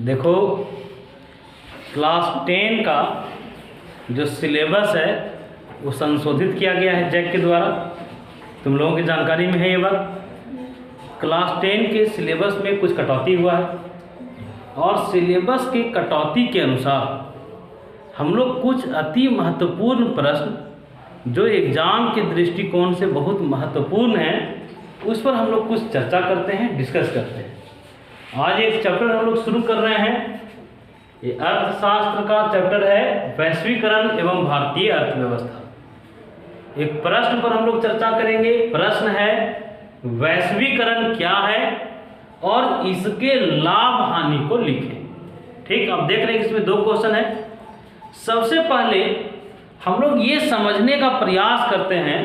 देखो, क्लास 10 का जो सिलेबस है वो संशोधित किया गया है जैक के द्वारा। तुम लोगों की जानकारी में है ये बात। क्लास 10 के सिलेबस में कुछ कटौती हुआ है और सिलेबस की कटौती के अनुसार हम लोग कुछ अति महत्वपूर्ण प्रश्न जो एग्ज़ाम के दृष्टिकोण से बहुत महत्वपूर्ण हैं उस पर हम लोग कुछ चर्चा करते हैं, डिस्कस करते हैं। आज एक चैप्टर हम लोग शुरू कर रहे हैं। ये अर्थशास्त्र का चैप्टर है, वैश्वीकरण एवं भारतीय अर्थव्यवस्था। एक प्रश्न पर हम लोग चर्चा करेंगे। प्रश्न है, वैश्वीकरण क्या है और इसके लाभ हानि को लिखें। ठीक, अब देख रहे हैं इसमें 2 क्वेश्चन है। सबसे पहले हम लोग ये समझने का प्रयास करते हैं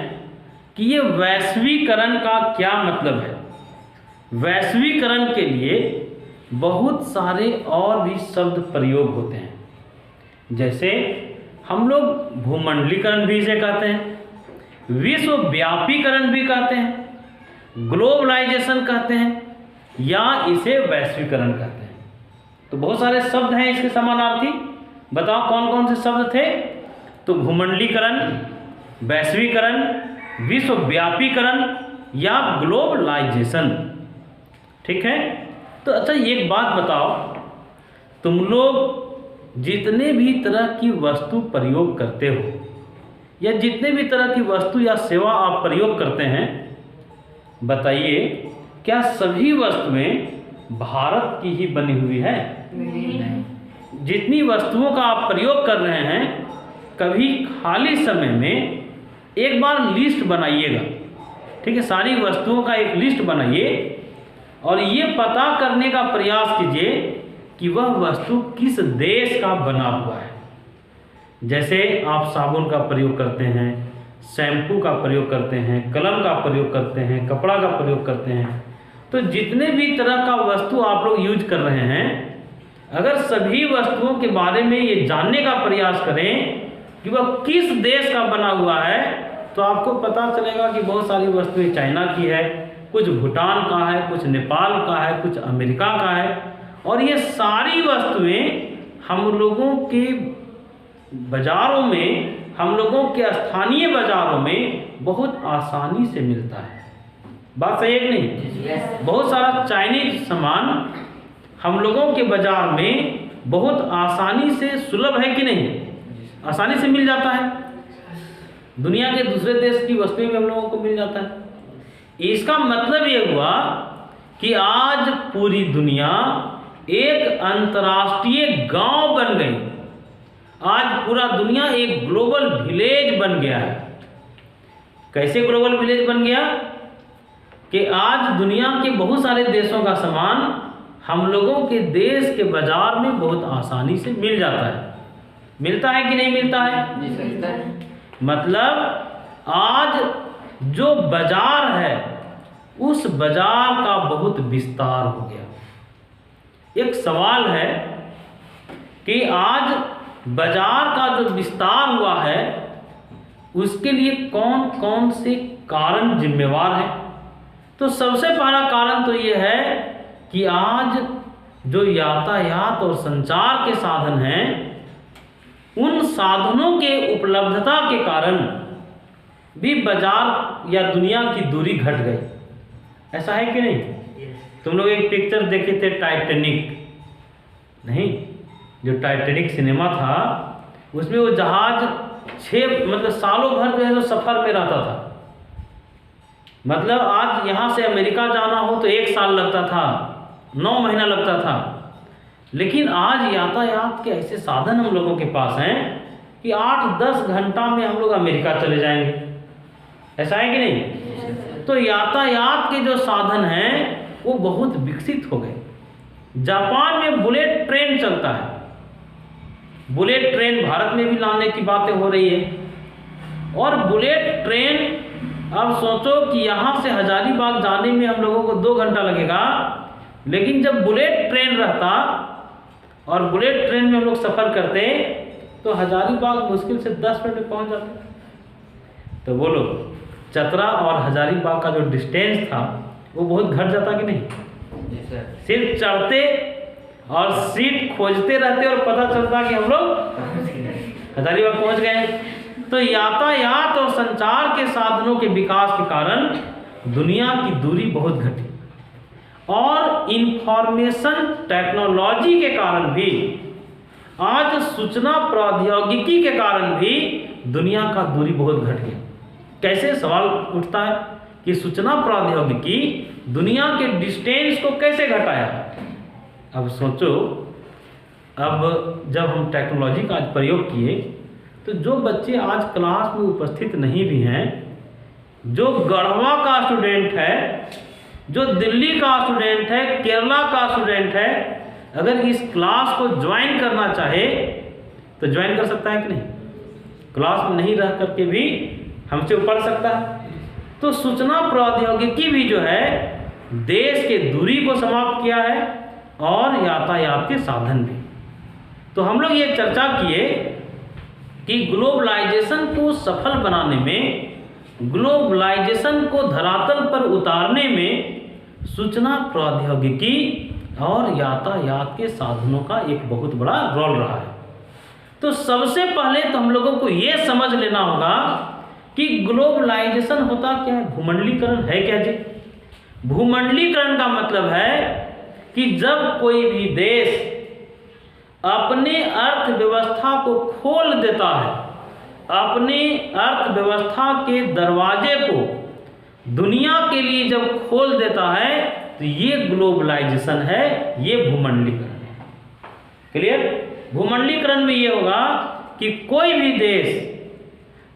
कि ये वैश्वीकरण का क्या मतलब है। वैश्वीकरण के लिए बहुत सारे और भी शब्द प्रयोग होते हैं, जैसे हम लोग भूमंडलीकरण भी इसे कहते हैं, विश्वव्यापीकरण भी कहते हैं, ग्लोबलाइजेशन कहते हैं या इसे वैश्वीकरण कहते हैं। तो बहुत सारे शब्द हैं इसके समानार्थी। बताओ कौन कौन से शब्द थे? तो भूमंडलीकरण, वैश्वीकरण, विश्वव्यापीकरण या ग्लोबलाइजेशन। ठीक है। तो अच्छा एक बात बताओ, तुम लोग जितने भी तरह की वस्तु प्रयोग करते हो या जितने भी तरह की वस्तु या सेवा आप प्रयोग करते हैं, बताइए क्या सभी वस्तुएं भारत की ही बनी हुई है? नहीं। जितनी वस्तुओं का आप प्रयोग कर रहे हैं, कभी खाली समय में एक बार लिस्ट बनाइएगा। ठीक है, सारी वस्तुओं का एक लिस्ट बनाइए और ये पता करने का प्रयास कीजिए कि वह वस्तु किस देश का बना हुआ है। जैसे आप साबुन का प्रयोग करते हैं, शैम्पू का प्रयोग करते हैं, कलम का प्रयोग करते हैं, कपड़ा का प्रयोग करते हैं। तो जितने भी तरह का वस्तु आप लोग यूज कर रहे हैं, अगर सभी वस्तुओं के बारे में ये जानने का प्रयास करें कि वह किस देश का बना हुआ है, तो आपको पता चलेगा कि बहुत सारी वस्तुएं चाइना की है, कुछ भूटान का है, कुछ नेपाल का है, कुछ अमेरिका का है। और ये सारी वस्तुएं हम लोगों के बाज़ारों में, हम लोगों के स्थानीय बाज़ारों में बहुत आसानी से मिलता है। बात सही है कि नहीं? बहुत सारा चाइनीज सामान हम लोगों के बाज़ार में बहुत आसानी से सुलभ है कि नहीं? आसानी से मिल जाता है। दुनिया के दूसरे देश की वस्तुएं भी हम लोगों को मिल जाता है। इसका मतलब ये हुआ कि आज पूरी दुनिया एक अंतर्राष्ट्रीय गांव बन गई। आज पूरा दुनिया एक ग्लोबल विलेज बन गया है। कैसे ग्लोबल विलेज बन गया? कि आज दुनिया के बहुत सारे देशों का सामान हम लोगों के देश के बाजार में बहुत आसानी से मिल जाता है। मिलता है कि नहीं मिलता है? मिलता है। मतलब आज जो बाजार है उस बाजार का बहुत विस्तार हो गया। एक सवाल है कि आज बाजार का जो विस्तार हुआ है उसके लिए कौन कौन से कारण जिम्मेवार हैं? तो सबसे पहला कारण तो ये है कि आज जो यातायात और संचार के साधन हैं, उन साधनों के उपलब्धता के कारण भी बाजार या दुनिया की दूरी घट गई। ऐसा है कि नहीं? तुम लोग एक पिक्चर देखे थे टाइटैनिक, नहीं? जो टाइटैनिक सिनेमा था उसमें वो जहाज 6 सालों भर जो है तो सफ़र में रहता था। मतलब आज यहाँ से अमेरिका जाना हो तो 1 साल लगता था, 9 महीना लगता था। लेकिन आज यातायात के ऐसे साधन हम लोगों के पास हैं कि 8-10 घंटा में हम लोग अमेरिका चले जाएंगे। ऐसा है कि नहीं? तो यातायात के जो साधन हैं वो बहुत विकसित हो गए। जापान में बुलेट ट्रेन चलता है। बुलेट ट्रेन भारत में भी लाने की बातें हो रही है। और बुलेट ट्रेन, अब सोचो कि यहाँ से हजारीबाग जाने में हम लोगों को 2 घंटा लगेगा, लेकिन जब बुलेट ट्रेन रहता और बुलेट ट्रेन में हम लोग सफ़र करते तो हजारीबाग मुश्किल से 10 मिनट में पहुँच जाते। तो बोलो, चतरा और हजारीबाग का जो डिस्टेंस था वो बहुत घट जाता कि नहीं? सिर्फ चढ़ते और सीट खोजते रहते और पता चलता कि हम लोग हजारीबाग पहुंच गए। तो यातायात और संचार के साधनों के विकास के कारण दुनिया की दूरी बहुत घटी और इंफॉर्मेशन टेक्नोलॉजी के कारण भी, आज सूचना प्रौद्योगिकी के कारण भी दुनिया का दूरी बहुत घट गया। कैसे सवाल उठता है कि सूचना प्रौद्योगिकी दुनिया के डिस्टेंस को कैसे घटाया। अब सोचो, अब जब हम टेक्नोलॉजी का आज प्रयोग किए तो जो बच्चे आज क्लास में उपस्थित नहीं भी हैं, जो गढ़वा का स्टूडेंट है, जो दिल्ली का स्टूडेंट है, केरला का स्टूडेंट है, अगर इस क्लास को ज्वाइन करना चाहे तो ज्वाइन कर सकता है कि नहीं? क्लास में नहीं रह करके भी हमसे पढ़ सकता है। तो सूचना प्रौद्योगिकी भी जो है देश के दूरी को समाप्त किया है और यातायात के साधन भी। तो हम लोग ये चर्चा किए कि ग्लोबलाइजेशन को सफल बनाने में, ग्लोबलाइजेशन को धरातल पर उतारने में सूचना प्रौद्योगिकी और यातायात के साधनों का एक बहुत बड़ा रोल रहा है। तो सबसे पहले तो हम लोगों को ये समझ लेना होगा कि ग्लोबलाइजेशन होता क्या है, भूमंडलीकरण है क्या जी? भूमंडलीकरण का मतलब है कि जब कोई भी देश अपने अर्थव्यवस्था को खोल देता है, अपने अर्थव्यवस्था के दरवाजे को दुनिया के लिए जब खोल देता है तो ये ग्लोबलाइजेशन है, ये भूमंडलीकरण है। क्लियर? भूमंडलीकरण में ये होगा कि कोई भी देश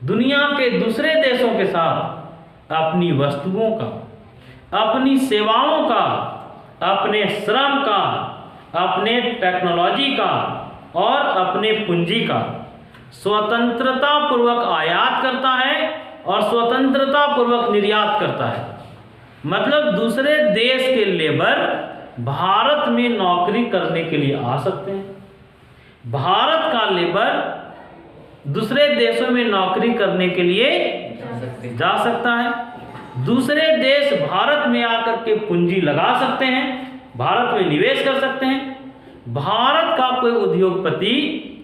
दुनिया के दूसरे देशों के साथ अपनी वस्तुओं का, अपनी सेवाओं का, अपने श्रम का, अपने टेक्नोलॉजी का और अपने पूंजी का स्वतंत्रता पूर्वक आयात करता है और स्वतंत्रता पूर्वक निर्यात करता है। मतलब दूसरे देश के लेबर भारत में नौकरी करने के लिए आ सकते हैं, भारत का लेबर दूसरे देशों में नौकरी करने के लिए जा सकता है, दूसरे देश भारत में आकर के पूंजी लगा सकते हैं, भारत में निवेश कर सकते हैं। भारत का कोई उद्योगपति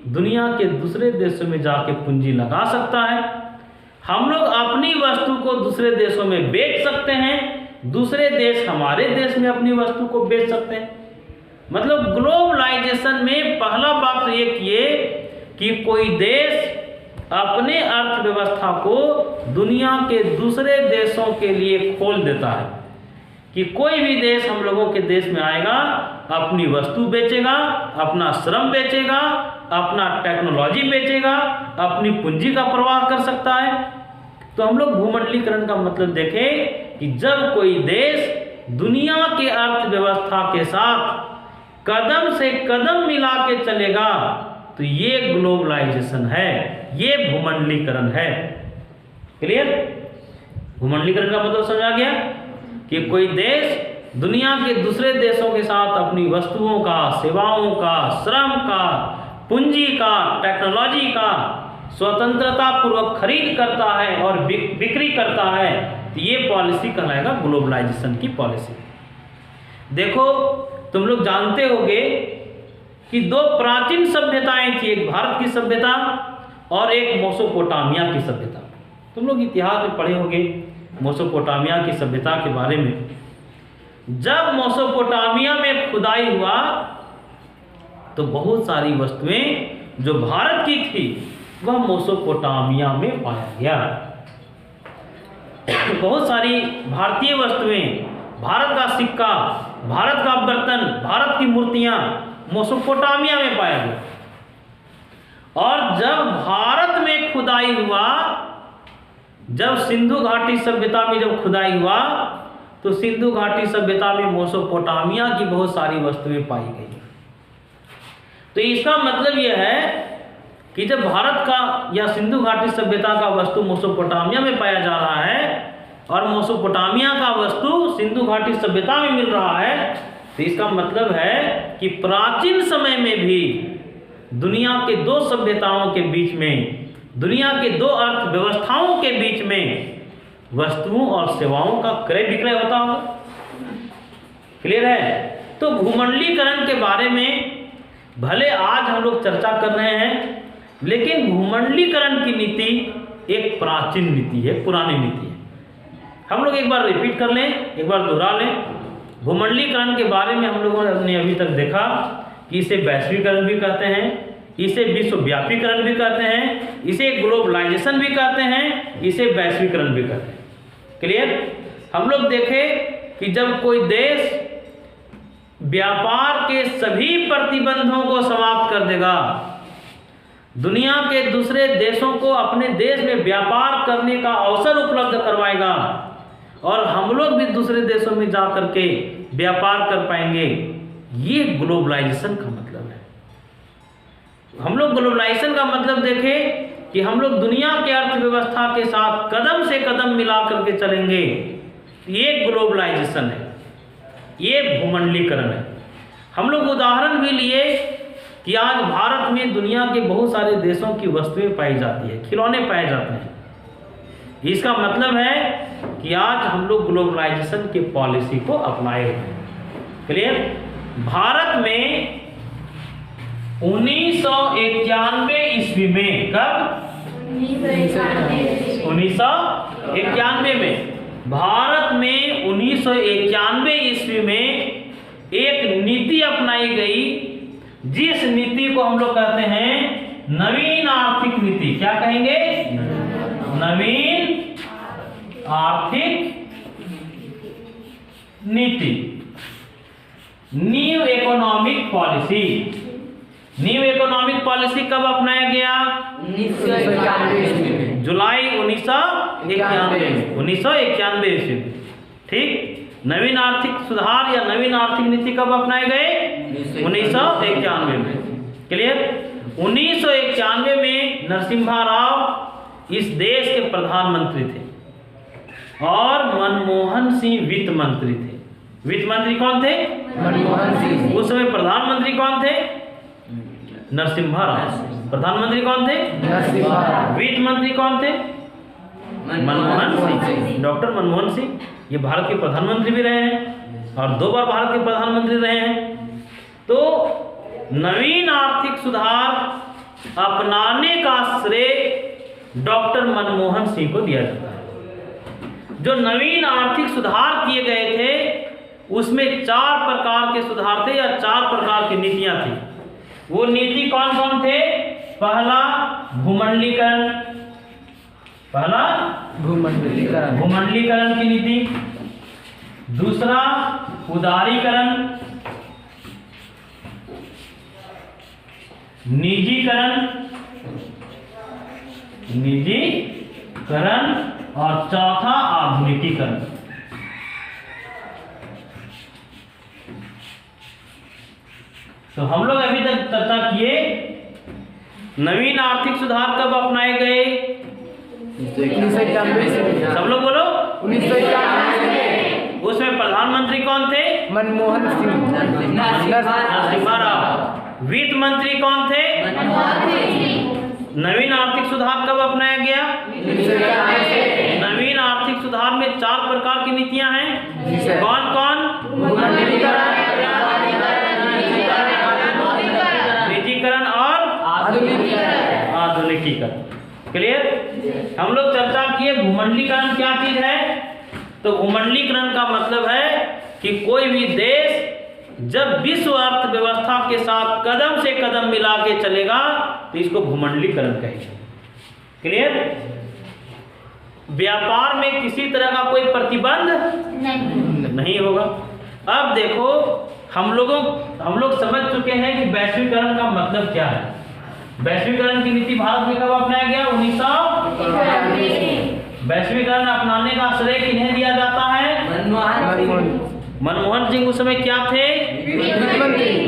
दुनिया के दूसरे देशों में जाके पूंजी लगा सकता है। हम लोग अपनी वस्तु को दूसरे देशों में बेच सकते हैं, दूसरे देश हमारे देश में अपनी वस्तु को बेच सकते हैं। मतलब ग्लोबलाइजेशन में पहला बात तो ये किए कि कोई देश अपने अर्थव्यवस्था को दुनिया के दूसरे देशों के लिए खोल देता है कि कोई भी देश हम लोगों के देश में आएगा, अपनी वस्तु बेचेगा, अपना श्रम बेचेगा, अपना टेक्नोलॉजी बेचेगा, अपनी पूंजी का प्रवाह कर सकता है। तो हम लोग भूमंडलीकरण का मतलब देखें कि जब कोई देश दुनिया के अर्थव्यवस्था के साथ कदम से कदम मिला के चलेगा तो ये ग्लोबलाइजेशन है, ये भूमंडलीकरण है। क्लियर? भूमंडलीकरण का मतलब समझ आ गया कि कोई देश दुनिया के दूसरे देशों के साथ अपनी वस्तुओं का, सेवाओं का, श्रम का, पूंजी का, टेक्नोलॉजी का स्वतंत्रता पूर्वक खरीद करता है और बिक्री करता है, तो ये पॉलिसी कहलाएगा ग्लोबलाइजेशन की पॉलिसी। देखो, तुम लोग जानते होंगे कि दो प्राचीन सभ्यताएं थी, एक भारत की सभ्यता और एक मेसोपोटामिया की सभ्यता। तुम लोग इतिहास में पढ़े होंगे मेसोपोटामिया की सभ्यता के बारे में। जब मेसोपोटामिया में खुदाई हुआ तो बहुत सारी वस्तुएं जो भारत की थी वह मेसोपोटामिया में पाया गया। बहुत सारी भारतीय वस्तुएं, भारत का सिक्का, भारत का बर्तन, भारत की मूर्तियां मेसोपोटामिया में पाया गया। और जब भारत में खुदाई हुआ, जब सिंधु घाटी सभ्यता में जब खुदाई हुआ तो सिंधु घाटी सभ्यता में मेसोपोटामिया की बहुत सारी वस्तुएं पाई गई। तो इसका मतलब यह है कि जब भारत का या सिंधु घाटी सभ्यता का वस्तु मेसोपोटामिया में पाया जा रहा है और मेसोपोटामिया का वस्तु सिंधु घाटी सभ्यता में मिल रहा है, तो इसका मतलब है कि प्राचीन समय में भी दुनिया के दो सभ्यताओं के बीच में, दुनिया के दो अर्थव्यवस्थाओं के बीच में वस्तुओं और सेवाओं का क्रय विक्रय होता होगा। क्लियर है? तो भूमंडलीकरण के बारे में भले आज हम लोग चर्चा कर रहे हैं, लेकिन भूमंडलीकरण की नीति एक प्राचीन नीति है, पुरानी नीति है। हम लोग एक बार रिपीट कर लें, एक बार दोहरा लें। भूमंडलीकरण के बारे में हम लोगों ने अभी तक देखा कि इसे वैश्वीकरण भी कहते हैं, इसे विश्वव्यापीकरण भी कहते हैं, इसे ग्लोबलाइजेशन भी कहते हैं, इसे वैश्वीकरण भी कहते हैं। क्लियर? हम लोग देखें कि जब कोई देश व्यापार के सभी प्रतिबंधों को समाप्त कर देगा, दुनिया के दूसरे देशों को अपने देश में व्यापार करने का अवसर उपलब्ध करवाएगा और हम लोग भी दूसरे देशों में जा करके व्यापार कर पाएंगे, ये ग्लोबलाइजेशन का मतलब है। हम लोग ग्लोबलाइजेशन का मतलब देखें कि हम लोग दुनिया के अर्थव्यवस्था के साथ कदम से कदम मिला करके चलेंगे, ये ग्लोबलाइजेशन है, ये भूमंडलीकरण है। हम लोग उदाहरण भी लिए कि आज भारत में दुनिया के बहुत सारे देशों की वस्तुएं पाई जाती है, खिलौने पाए जाते हैं। इसका मतलब है कि आज हम लोग ग्लोबलाइजेशन की पॉलिसी को अपनाए हुए हैं। क्लियर? भारत में 1991 ईस्वी में, कब? 1991 में भारत में 1991 ईस्वी में एक नीति अपनाई गई, जिस नीति को हम लोग कहते हैं नवीन आर्थिक नीति। क्या कहेंगे? नवीन आर्थिक नीति, new economic policy. New economic policy कब अपनाया गया? 1991 जुलाई 1991 ईस्वी। ठीक। नवीन आर्थिक सुधार या नवीन आर्थिक नीति कब अपनाए गए? 1991 में। क्लियर? 1991 में नरसिम्हा राव इस देश के प्रधानमंत्री थे और मनमोहन सिंह वित्त मंत्री थे। वित्त मंत्री कौन थे? मनमोहन सिंह। उस समय प्रधानमंत्री कौन थे? नरसिम्हा राव। प्रधानमंत्री कौन थे? नरसिम्हा राव। वित्त मंत्री कौन थे? मनमोहन सिंह। डॉक्टर मनमोहन सिंह ये भारत के प्रधानमंत्री भी रहे हैं और 2 बार भारत के प्रधानमंत्री रहे हैं। तो नवीन आर्थिक सुधार अपनाने का श्रेय डॉक्टर मनमोहन सिंह को दिया जाता है। जो नवीन आर्थिक सुधार किए गए थे उसमें 4 प्रकार के सुधार थे या 4 प्रकार की नीतियां थी। वो नीति कौन कौन थे? पहला भूमंडलीकरण, पहला भूमंडलीकरण की नीति। दूसरा उदारीकरण, निजीकरण और चौथा आधुनिकीकरण। तो हम लोग अभी तक चर्चा किए नवीन आर्थिक सुधार कब अपनाए गए? 1991। सब लोग बोलो। 1991। उसमें प्रधानमंत्री कौन थे? मनमोहन सिंह। नरसिम्हा राव। वित्त मंत्री कौन थे? नवीन आर्थिक सुधार कब अपनाया गया? 1991। नवीन आर्थिक सुधार में 4 प्रकार की नीतियां हैं। कौन कौन? निजीकरण और आधुनिकीकरण। क्लियर? हम लोग चर्चा किए भूमंडलीकरण क्या चीज है। तो भूमंडलीकरण का मतलब है कि कोई भी देश जब विश्व अर्थव्यवस्था के साथ कदम से कदम मिला के चलेगा तो इसको भूमंडलीकरण कहेंगे। क्लियर? व्यापार में किसी तरह का कोई प्रतिबंध नहीं होगा। अब देखो हम लोग समझ चुके हैं कि वैश्वीकरण का मतलब क्या है। वैश्वीकरण की नीति भारत में कब अपनाया गया? 1991। वैश्वीकरण अपनाने का श्रेय किन्हें दिया जाता है? मनमोहन सिंह उस समय क्या थे?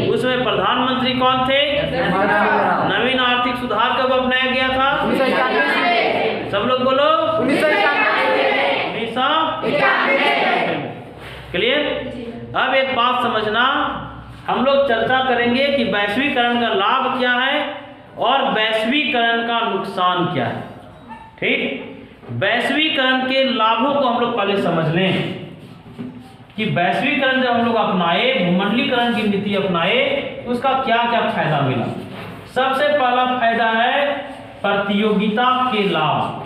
उस समय प्रधानमंत्री कौन थे? नवीन आर्थिक सुधार कब अपनाया गया था? सब लोग बोलो। 1991। क्लियर? अब एक बात समझना, हम लोग चर्चा करेंगे कि वैश्वीकरण का लाभ क्या है और वैश्वीकरण का नुकसान क्या है। ठीक? वैश्वीकरण के लाभों को हम लोग पहले समझ लें कि वैश्वीकरण जब हम लोग अपनाए, भूमंडलीकरण की नीति अपनाए, तो उसका क्या क्या फायदा मिला। सबसे पहला फायदा है प्रतियोगिता के लाभ,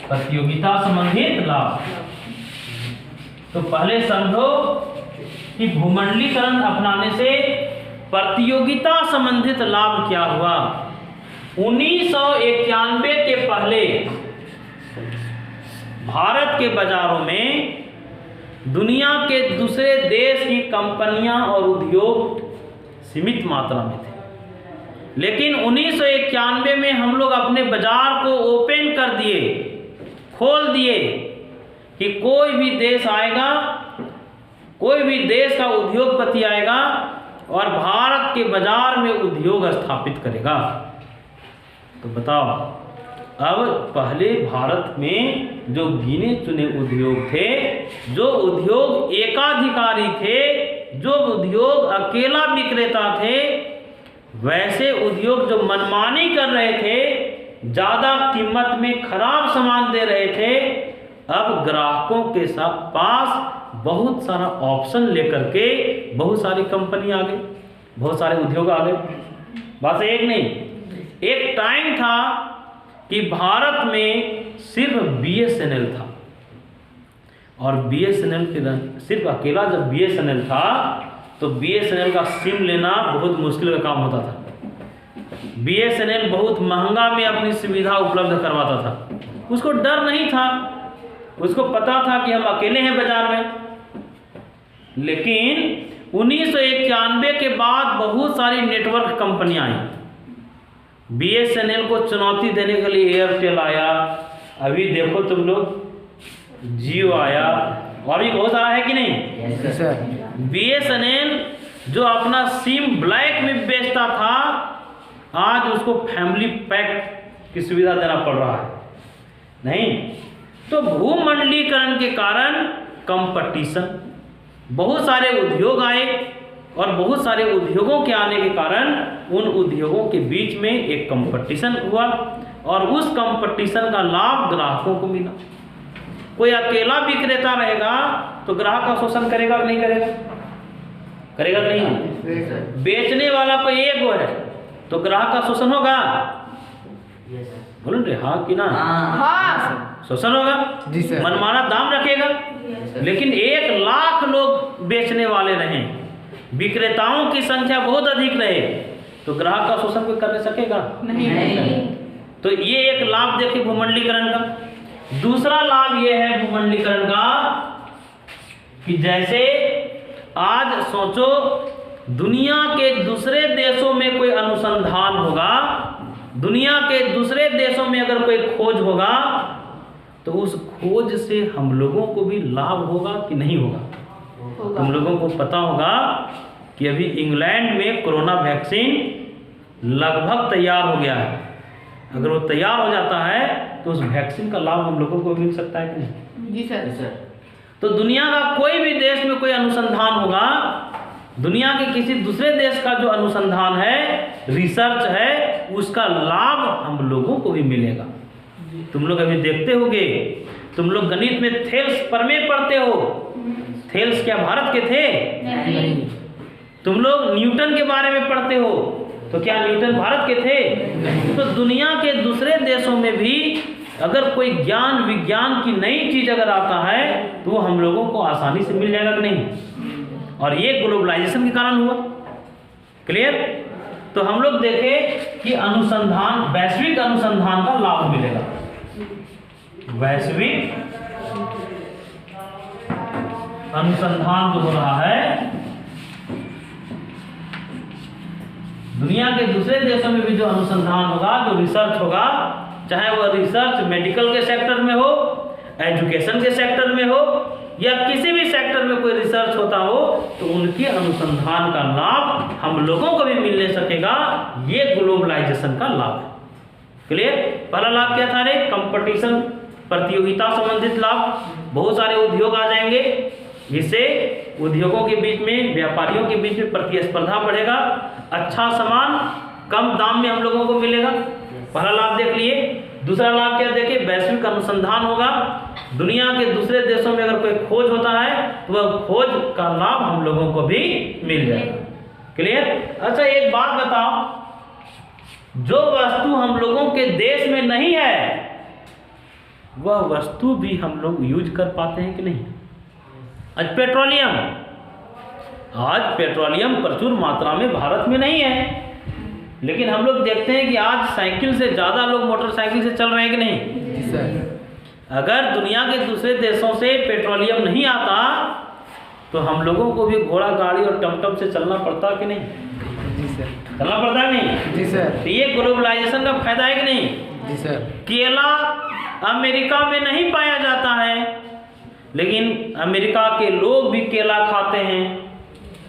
प्रतियोगिता संबंधित लाभ। तो पहले समझो कि भूमंडलीकरण अपनाने से प्रतियोगिता संबंधित लाभ क्या हुआ। 1991 के पहले भारत के बाजारों में दुनिया के दूसरे देश की कंपनियां और उद्योग सीमित मात्रा में थे, लेकिन 1991 में हम लोग अपने बाजार को ओपन कर दिए, खोल दिए कि कोई भी देश आएगा, कोई भी देश का उद्योगपति आएगा और भारत के बाजार में उद्योग स्थापित करेगा। तो बताओ, अब पहले भारत में जो गिने चुने उद्योग थे, जो उद्योग एकाधिकारी थे, जो उद्योग अकेला विक्रेता थे, वैसे उद्योग जो मनमानी कर रहे थे, ज़्यादा कीमत में खराब सामान दे रहे थे, अब ग्राहकों के साथ पास बहुत सारा ऑप्शन लेकर के बहुत सारी कंपनी आ गई, बहुत सारे उद्योग आ गए। बस एक नहीं, एक टाइम था कि भारत में सिर्फ BSNL था, और BSNL के सिर्फ अकेला जब BSNL था तो BSNL का सिम लेना बहुत मुश्किल का काम होता था। BSNL बहुत महंगा में अपनी सुविधा उपलब्ध करवाता था। उसको डर नहीं था, उसको पता था कि हम अकेले हैं बाजार में। लेकिन 1991 के बाद बहुत सारी नेटवर्क कंपनियां आई। BSNL को चुनौती देने के लिए एयरटेल आया, अभी देखो तुम लोग जियो आया, और भी बहुत सारा है कि नहीं। Yes sir. BSNL जो अपना सिम ब्लैक में बेचता था, आज उसको फैमिली पैक की सुविधा देना पड़ रहा है। नहीं तो भूमंडलीकरण के कारण कंपटीशन, बहुत सारे उद्योग आए, और बहुत सारे उद्योगों के आने के कारण उन उद्योगों के बीच में एक कंपटीशन हुआ, और उस कंपटीशन का लाभ ग्राहकों को मिला। कोई अकेला विक्रेता रहेगा तो ग्राहक का शोषण करेगा कि नहीं करेगा? करेगा कि नहीं? बेचने वाला कोई एक है तो ग्राहक का शोषण होगा? बोलो रे हाँ कि ना? हाँ शोषण होगा जी सर। मनमाना दाम रखेगा। लेकिन 1 लाख लोग बेचने वाले रहें, विक्रेताओं की संख्या बहुत अधिक रहे, तो ग्राहक का शोषण कोई कर सकेगा? नहीं। तो ये एक लाभ देखिए भूमंडलीकरण का। दूसरा लाभ ये है भूमंडलीकरण का कि जैसे आज सोचो दुनिया के दूसरे देशों में कोई अनुसंधान होगा, दुनिया के दूसरे देशों में अगर कोई खोज होगा, तो उस खोज से हम लोगों को भी लाभ होगा कि नहीं होगा? तुम लोगों को पता होगा कि अभी इंग्लैंड में कोरोना वैक्सीन लगभग तैयार हो गया है। अगर वो तैयार हो जाता है तो उस वैक्सीन का लाभ हम लोगों को मिल सकता है कि नहीं? जी सर। तो दुनिया का कोई भी देश में कोई अनुसंधान होगा, दुनिया के किसी दूसरे देश का जो अनुसंधान है, रिसर्च है, उसका लाभ हम लोगों को भी मिलेगा। तुम लोग अभी देखते होगे, तुम लोग गणित में थेल्स प्रमेय पढ़ते हो। थेल्स क्या भारत के थे? नहीं। तुम लोग न्यूटन के बारे में पढ़ते हो, तो क्या न्यूटन भारत के थे? तो दुनिया के दूसरे देशों में भी अगर कोई ज्ञान विज्ञान की नई चीज अगर आता है तो वो हम लोगों को आसानी से मिल जाएगा कि नहीं? और ये ग्लोबलाइजेशन के कारण हुआ। क्लियर? तो हम लोग देखें कि अनुसंधान, वैश्विक अनुसंधान का लाभ मिलेगा। वैश्विक अनुसंधान जो हो रहा है, दुनिया के दूसरे देशों में भी जो अनुसंधान होगा, जो रिसर्च होगा, चाहे वह रिसर्च मेडिकल के सेक्टर में हो, एजुकेशन के सेक्टर में हो, या किसी भी सेक्टर में कोई रिसर्च होता हो, तो उनके अनुसंधान का लाभ हम लोगों को भी मिलने सकेगा। ये ग्लोबलाइजेशन का लाभ है। क्लियर? पहला लाभ क्या था रे? कंपटीशन, प्रतियोगिता संबंधित लाभ। बहुत सारे उद्योग आ जाएंगे, जिससे उद्योगों के बीच में, व्यापारियों के बीच में प्रतिस्पर्धा बढ़ेगा, अच्छा सामान कम दाम में हम लोगों को मिलेगा। पहला लाभ देख लिए। दूसरा लाभ क्या देखिए, वैश्विक अनुसंधान होगा। दुनिया के दूसरे देशों में अगर कोई खोज होता है तो वह खोज का लाभ हम लोगों को भी मिल जाएगा। क्लियर? अच्छा एक बात बताओ, जो वस्तु हम लोगों के देश में नहीं है वह वस्तु भी हम लोग यूज कर पाते हैं कि नहीं? आज पेट्रोलियम प्रचुर मात्रा में भारत में नहीं है, लेकिन हम लोग देखते हैं कि आज साइकिल से ज़्यादा लोग मोटरसाइकिल से चल रहे हैं कि नहीं? जी सर। अगर दुनिया के दूसरे देशों से पेट्रोलियम नहीं आता तो हम लोगों को भी घोड़ा गाड़ी और टमटम से चलना पड़ता कि नहीं? जी सर। चलना पड़ता है नहीं? जी सर। तो ये ग्लोबलाइजेशन का फायदा है कि नहीं? जी सर। केला अमेरिका में नहीं पाया जाता है, लेकिन अमेरिका के लोग भी केला खाते हैं।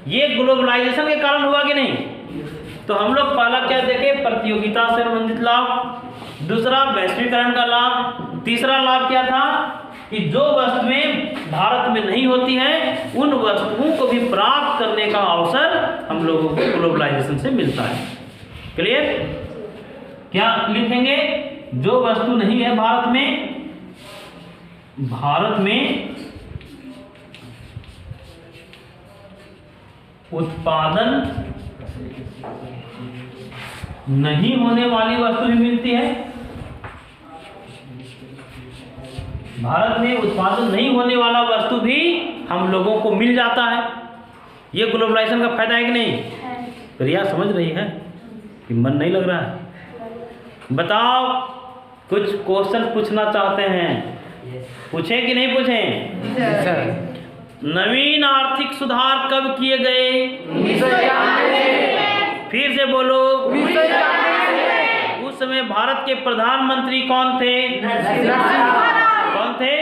ये ग्लोबलाइजेशन के कारण हुआ कि नहीं? तो हम लोग पहला क्या देखे, प्रतियोगिता से संबंधित लाभ, दूसरा वैश्वीकरण का लाभ, तीसरा लाभ क्या था कि जो वस्तुएं भारत में नहीं होती हैं उन वस्तुओं को भी प्राप्त करने का अवसर हम लोगों को ग्लोबलाइजेशन से मिलता है। क्लियर? क्या लिखेंगे? जो वस्तु नहीं है भारत में उत्पादन नहीं होने वाली वस्तु भी मिलती है। भारत में उत्पादन नहीं होने वाला वस्तु भी हम लोगों को मिल जाता है। ये ग्लोबलाइजेशन का फायदा है कि नहीं? प्रिया समझ रही है कि मन नहीं लग रहा है? बताओ, कुछ क्वेश्चन पूछना चाहते हैं, पूछें कि नहीं पूछें? जी सर। नवीन आर्थिक सुधार कब किए गए? 1991। फिर से बोलो। 1991। उस समय भारत के प्रधानमंत्री कौन थे? कौन थे?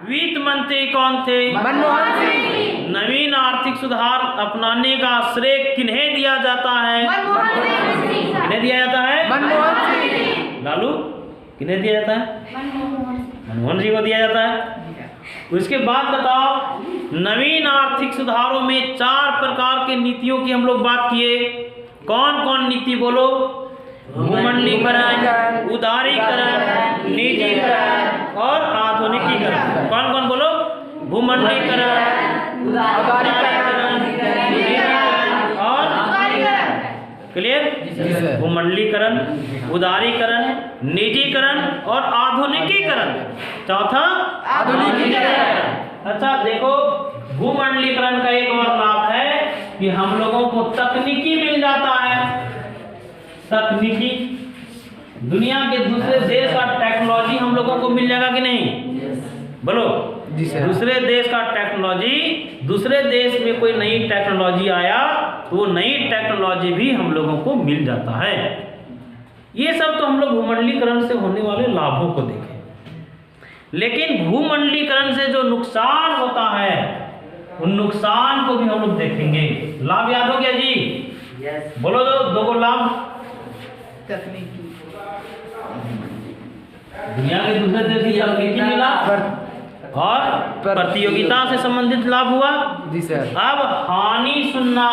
वित्त मंत्री कौन थे? मनमोहन सिंह। नवीन आर्थिक सुधार अपनाने का श्रेय किन्हें दिया जाता है? किन्हें दिया जाता है? मनमोहन सिंह। लालू, किन्हें दिया जाता है? मनमोहन जी को दिया जाता है। उसके बाद बताओ, नवीन आर्थिक सुधारों में 4 प्रकार के नीतियों की हम लोग बात किए। कौन कौन नीति बोलो? भूमंडलीकरण, उदारीकरण, निजीकरण और आधुनिकीकरण। कौन कौन बोलो? भूमंडलीकरण, उदारीकरण, निजीकरण और क्लियर? भूमंडलीकरण, उदारीकरण, निजीकरण और आधुनिकीकरण। चौथा आधुनिकीकरण। अच्छा देखो, भूमंडलीकरण का एक और लाभ है कि हम लोगों को तकनीकी मिल जाता है। तकनीकी, दुनिया के दूसरे देश का टेक्नोलॉजी हम लोगों को मिल जाएगा कि नहीं? बोलो। जी सर। दूसरे देश का टेक्नोलॉजी, दूसरे देश में कोई नई टेक्नोलॉजी आया तो वो नई टेक्नोलॉजी भी हम लोगों को मिल जाता है। ये सब तो हम लोग भूमंडलीकरण से होने वाले लाभों को देखें, लेकिन भूमंडलीकरण से जो नुकसान होता है उन नुकसान को भी हम लोग देखेंगे। लाभ याद हो गया जी? yes. बोलो दो लाभ। तकनीकी, दुनिया के दूसरे देश की तकनीकी मिला और प्रतियोगिता से संबंधित लाभ हुआ। जी सर। अब हानि सुनना,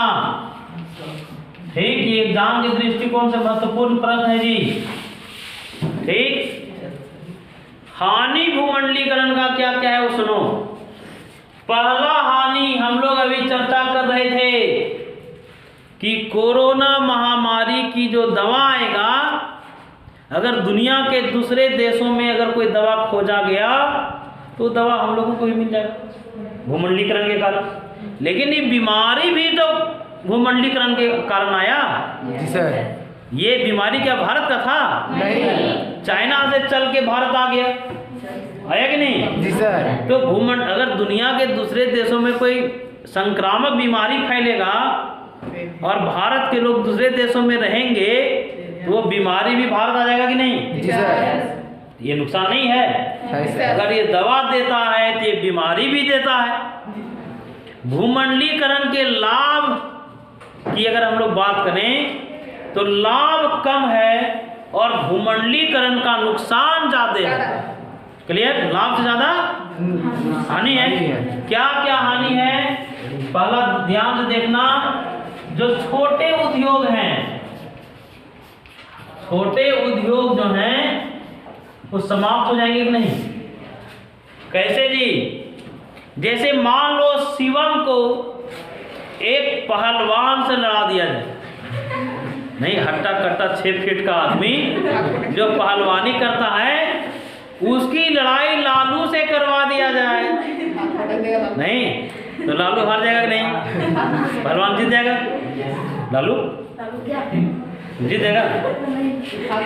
ठीक, ये एग्जाम के दृष्टिकोण से महत्वपूर्ण प्रश्न है जी। ठीक, हानि भूमंडलीकरण का क्या क्या है वो सुनो। पहला हानि हम लोग अभी चर्चा कर रहे थे कि कोरोना महामारी की जो दवा आएगा, अगर दुनिया के दूसरे देशों में अगर कोई दवा खोजा गया तो दवा हम लोगों को भी मिल जाएगा भूमंडलीकरण के कारण। लेकिन ये बीमारी भी तो भूमंडलीकरण के कारण आया। जी सर। ये बीमारी क्या भारत का था? नहीं। चाइना से चल के भारत आ गया, आया कि नहीं? जी सर। तो अगर दुनिया के दूसरे देशों में कोई संक्रामक बीमारी फैलेगा और भारत के लोग दूसरे देशों में रहेंगे तो वो बीमारी भी भारत आ जाएगा कि नहीं? जी सर। ये नुकसान नहीं है? अगर ये दवा देता है तो ये बीमारी भी देता है। भूमंडलीकरण के लाभ की अगर हम लोग बात करें तो लाभ कम है और भूमंडलीकरण का नुकसान ज्यादा है। क्लियर? लाभ से ज्यादा हानि है। क्या क्या हानि है? पहला ध्यान से देखना, जो छोटे उद्योग हैं, छोटे उद्योग जो हैं वो समाप्त हो जाएंगे कि नहीं? कैसे जी? जैसे मान लो शिवम को एक पहलवान से लड़ा दिया जाए, नहीं हट्टा कट्टा 6 फीट का आदमी जो पहलवानी करता है उसकी लड़ाई लालू से करवा दिया जाए, नहीं तो लालू हार जाएगा कि नहीं? पहलवान जीत जाएगा? लालू जीत जाएगा?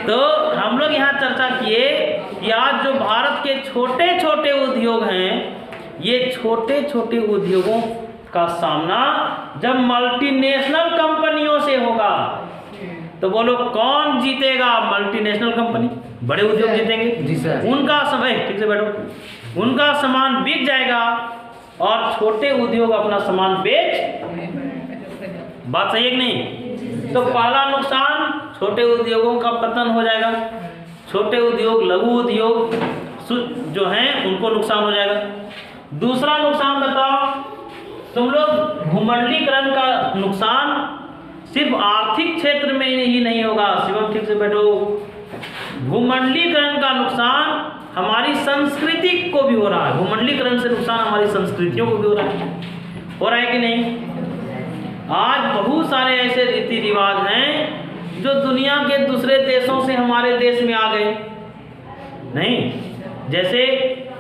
तो हम लोग यहाँ चर्चा किए कि आज जो भारत के छोटे छोटे उद्योग हैं, ये छोटे छोटे उद्योगों का सामना जब मल्टीनेशनल कंपनियों से होगा तो बोलो कौन जीतेगा? मल्टीनेशनल कंपनी, बड़े उद्योग जीतेंगे। जी सर। उनका समय, ठीक से बैठो, उनका सामान बिक जाएगा और छोटे उद्योग अपना सामान बेच, बात सही है कि नहीं? तो पहला नुकसान छोटे उद्योगों का पतन हो जाएगा, छोटे उद्योग लघु उद्योग जो हैं उनको नुकसान हो जाएगा। दूसरा नुकसान बताओ तुम लोग, भूमंडलीकरण का नुकसान सिर्फ आर्थिक क्षेत्र में ही नहीं होगा, शिवम ठीक से बैठो, भूमंडलीकरण का नुकसान हमारी संस्कृति को भी हो रहा है, भूमंडलीकरण से नुकसान हमारी संस्कृतियों को भी हो रहा है कि नहीं? आज बहुत सारे ऐसे रीति रिवाज हैं जो दुनिया के दूसरे देशों से हमारे देश में आ गए, नहीं? जैसे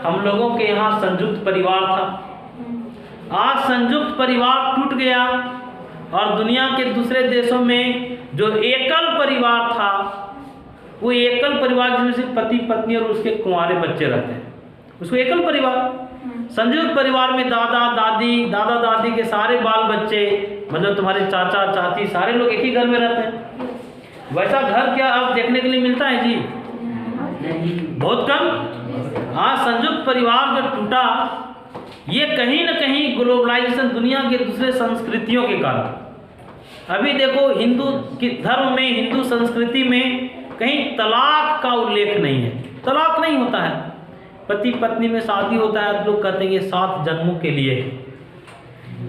हम लोगों के यहाँ संयुक्त परिवार था, आज संयुक्त परिवार टूट गया और दुनिया के दूसरे देशों में जो एकल परिवार था, वो एकल परिवार जिसमें सिर्फ पति पत्नी और उसके कुंवारे बच्चे रहते हैं, उसको एकल परिवार। संयुक्त परिवार में दादा दादी के सारे बाल बच्चे, मतलब तुम्हारे चाचा चाची सारे लोग एक ही घर में रहते हैं। वैसा घर क्या अब देखने के लिए मिलता है जी? बहुत कम। आज संयुक्त परिवार जो टूटा, ये कहीं ना कहीं ग्लोबलाइजेशन, दुनिया के दूसरे संस्कृतियों के कारण। अभी देखो हिंदू की धर्म में, हिंदू संस्कृति में कहीं तलाक का उल्लेख नहीं है, तलाक नहीं होता है। पति पत्नी में शादी होता है तो लोग कहते हैं 7 जन्मों के लिए,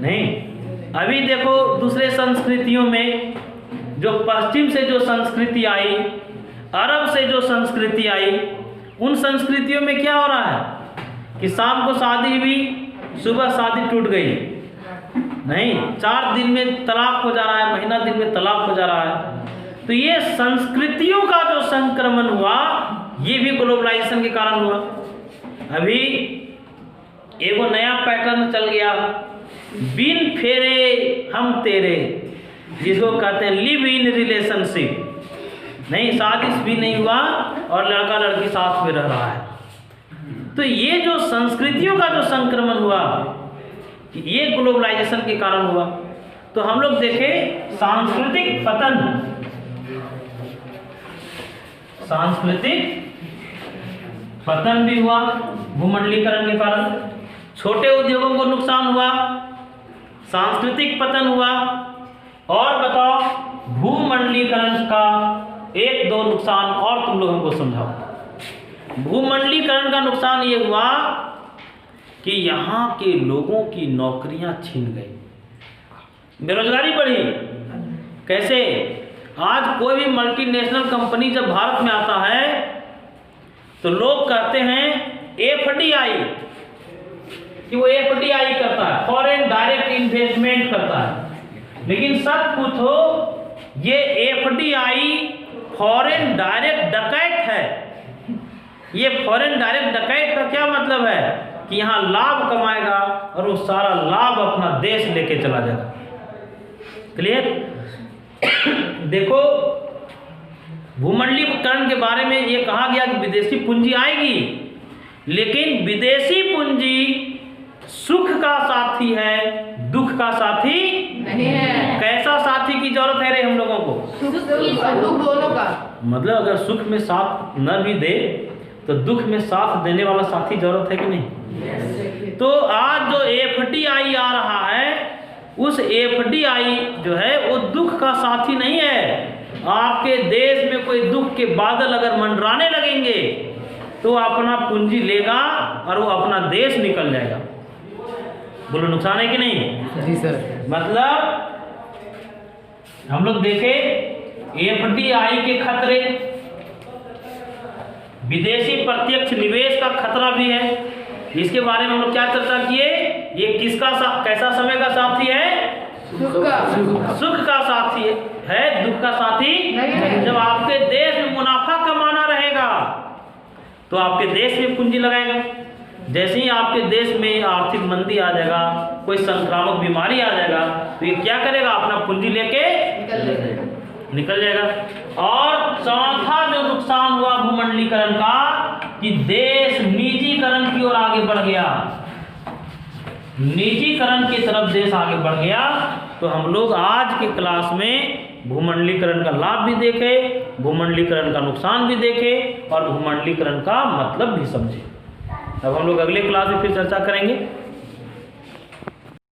नहीं। अभी देखो दूसरे संस्कृतियों में, जो पश्चिम से जो संस्कृति आई, अरब से जो संस्कृति आई, उन संस्कृतियों में क्या हो रहा है कि शाम को शादी हुई, सुबह शादी टूट गई, नहीं 4 दिन में तलाक हो जा रहा है, महीना दिन में तलाक हो जा रहा है। तो ये संस्कृतियों का जो संक्रमण हुआ, ये भी ग्लोबलाइजेशन के कारण हुआ। अभी एक नया पैटर्न चल गया, बिन फेरे हम तेरे, जिसको कहते हैं लिव इन रिलेशनशिप, नहीं शादी भी नहीं हुआ और लड़का लड़की साथ में रह रहा है। तो ये जो संस्कृतियों का जो संक्रमण हुआ, ये ग्लोबलाइजेशन के कारण हुआ। तो हम लोग देखें सांस्कृतिक पतन, सांस्कृतिक पतन भी हुआ भूमंडलीकरण के कारण, छोटे उद्योगों को नुकसान हुआ, सांस्कृतिक पतन हुआ। और बताओ भूमंडलीकरण का 1-2 नुकसान और तुम लोगों को समझाओ। भूमंडलीकरण का नुकसान ये हुआ कि यहाँ के लोगों की नौकरियां छीन गई, बेरोजगारी बढ़ी। कैसे? आज कोई भी मल्टीनेशनल कंपनी जब भारत में आता है तो लोग कहते हैं FDI, कि वो FDI करता है, फॉरेन डायरेक्ट इन्वेस्टमेंट करता है। लेकिन सच पूछो, ये FDI फॉरेन डायरेक्ट डकैत है। ये फॉरेन डायरेक्ट डकैत का क्या मतलब है कि यहाँ लाभ कमाएगा और वो सारा लाभ अपना देश लेके चला जाएगा। क्लियर? देखो भूमंडलीकरण के बारे में ये कहा गया कि विदेशी पूंजी आएगी, लेकिन विदेशी पूंजी सुख का साथी है, दुख का साथी नहीं है। कैसा साथी की जरूरत है रे हम लोगों को? दुख दोनों का। मतलब अगर सुख में साथ न भी दे तो दुख में साथ देने वाला साथी जरूरत है कि नहीं? तो आज जो FDI आ रहा है, उस FDI जो है वो दुख का साथी नहीं है। आपके देश में कोई दुख के बादल अगर मंडराने लगेंगे तो अपना पूंजी लेगा और वो अपना देश निकल जाएगा। बोलो नुकसान है कि नहीं? जी सर। मतलब हम लोग देखें एफडीआई के खतरे, विदेशी प्रत्यक्ष निवेश का खतरा भी है। इसके बारे में हम लोग क्या चर्चा किए? ये किसका कैसा समय का साथी है? सुख का। सुख का साथी है, दुख का साथी नहीं है। जब आपके देश में मुनाफा कमाना रहेगा तो आपके देश में पूंजी लगाएगा। जैसे ही आपके देश में आर्थिक मंदी आ जाएगा, कोई संक्रामक बीमारी आ जाएगा, तो ये क्या करेगा? अपना पूंजी लेके निकल जाएगा। और चौथा जो नुकसान हुआ भूमंडलीकरण का, कि देश निजीकरण की ओर आगे बढ़ गया, निजीकरण की तरफ देश आगे बढ़ गया। तो हम लोग आज के क्लास में भूमंडलीकरण का लाभ भी देखे, भूमंडलीकरण का नुकसान भी देखे और भूमंडलीकरण का मतलब भी समझे। अब हम लोग अगले क्लास में फिर चर्चा करेंगे।